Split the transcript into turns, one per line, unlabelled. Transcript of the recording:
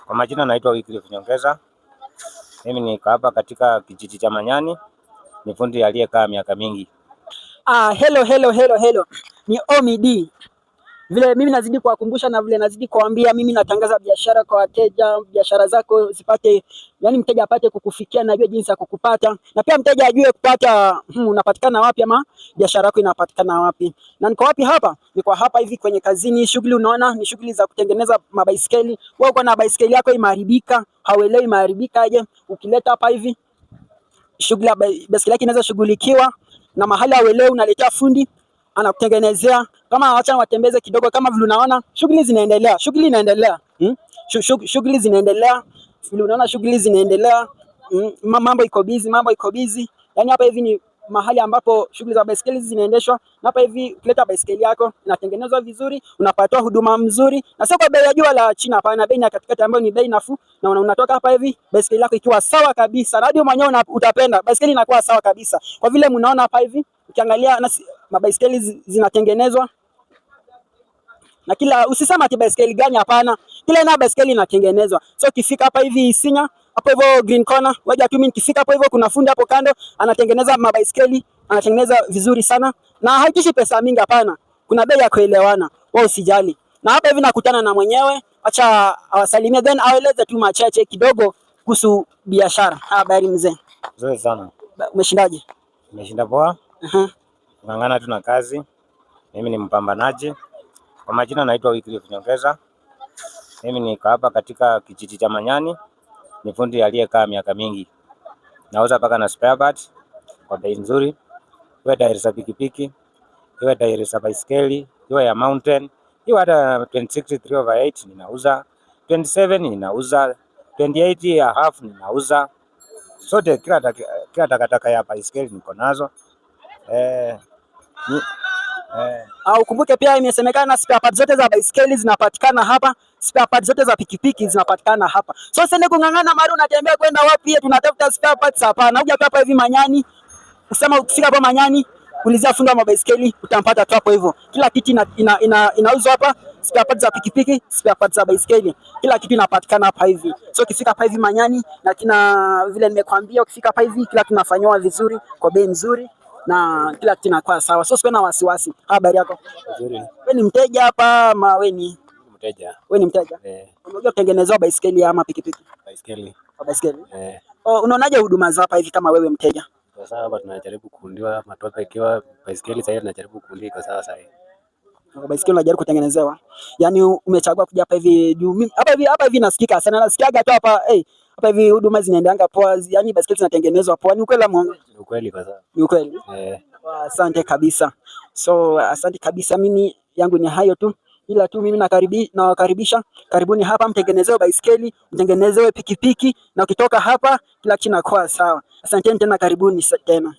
Kwa majina naitwa Wycliffe Nyongeza. Mimi niko hapa katika kijiji cha Manyani. Ni fundi aliyekaa miaka mingi.
Hello. Ni Omid. Vile mimi nazidi kuwakumbusha na vile nazidi kuambia, mimi natangaza biashara kwa wateja, biashara zako zipate, yani mteja apate kukufikia na ajue jinsi ya kukupata, na pia mteja ajue kupata unapatikana wapi ama biashara yako inapatikana wapi. Na niko wapi hapa? Niko hapa hivi kwenye kazini. Shughuli unaona ni shughuli za kutengeneza mabaiskeli. Wewe uko na baiskeli yako imeharibika, hauelewi imeharibika aje, ukileta hapa hivi shughuli ya baiskeli yako inaweza shughulikiwa, na mahali hauelewi unaletea fundi anakutengenezea. Kama acha watembeze kidogo, kama vile unaona shughuli zinaendelea, shughuli inaendelea, shughuli zinaendelea, vile unaona shughuli zinaendelea, mambo iko busy. Yani hapa hivi ni mahali ambapo shughuli za baiskeli zinaendeshwa, na hapa hivi ukileta baiskeli yako inatengenezwa vizuri, unapata huduma mzuri, na sio kwa bei ya juu la chini, hapana, bei ya katikati ambayo ni bei nafuu, na unatoka hapa hivi baiskeli yako ikiwa sawa kabisa, na ndio mwenyewe utapenda baiskeli inakuwa sawa kabisa. Kwa vile mnaona hapa hivi, ukiangalia mabaiskeli zinatengenezwa na kila, usisema ati baiskeli gani, hapana, kila aina baiskeli inatengenezwa. So ukifika hapa hivi Isinya, hapo hivyo Green Corner, waje tu, mimi nikifika hapo hivyo kuna fundi hapo kando anatengeneza mabaiskeli, anatengeneza vizuri sana na haitishi pesa mingi, hapana, kuna bei ya kuelewana, wewe usijali. Na hapa hivi nakutana na mwenyewe, acha awasalimie then aeleze tu machache kidogo kuhusu biashara. Habari mzee?
Nzuri sana.
Umeshindaje?
Nimeshinda poa. Ngangana tu na kazi. Mimi ni mpambanaji. Kwa majina naitwa Wycliffe Nyongeza. Mimi niko hapa katika kijiji cha Manyani. Ni fundi aliyekaa miaka mingi. Nauza paka na spare parts kwa bei nzuri. Iwe tairi za pikipiki, iwe tairi za baiskeli, iwe ya mountain, iwe hata 2060 3/8 ninauza, 27 ninauza, 28 ya half ninauza. Sote kila takataka ya baiskeli niko nazo.
Ukumbuke pia imesemekana spare parts zote za baiskeli zinapatikana hapa, spare parts zote za pikipiki zinapatikana hapa. So usiende kung'ang'ana mara unatembea kwenda wapi tunatafuta spare parts, hapana. Uja hapa hivi Manyani, usema ukifika hapa Manyani ulizia fundi wa baiskeli utampata tu hapo hivyo. Kila kitu inauzwa hapa, spare parts za pikipiki, spare parts za baiskeli, kila kitu inapatikana hapa hivi. So ukifika hapa hivi Manyani, na kina vile nimekwambia, ukifika hapa hivi kila tunafanywa vizuri kwa bei nzuri na kila kitu inakuwa sawa. So usiwe na wasiwasi. Habari yako?
Nzuri.
Wewe ni mteja hapa ama wewe ni
mteja?
Wewe ni mteja? Unajua kutengenezwa baiskeli ama pikipiki?
Baiskeli.
Baiskeli. Unaonaje huduma za hapa hivi kama wewe mteja?
Kwa sababu tunajaribu kuundiwa matope, ikiwa baiskeli sasa tunajaribu kuundia kwa sawa sasa.
Baiskeli unajaribu kutengenezewa. Yaani umechagua kuja hapa hivi juu hapa hivi nasikika sana. Nasikiaga tu hapa hapa hivi huduma zinaendeanga poa, yaani baiskeli zinatengenezwa poa. Ni ukweli ama mwongo?
Ni ukweli kwa sababu.
Ni ukweli. Asante kabisa. So asante kabisa, mimi yangu ni hayo tu. Ila tu mimi nawakaribisha, karibuni hapa mtengenezewe baiskeli, mtengenezewe pikipiki, na ukitoka hapa kila kitu kinakuwa sawa. Asanteni tena, karibuni tena.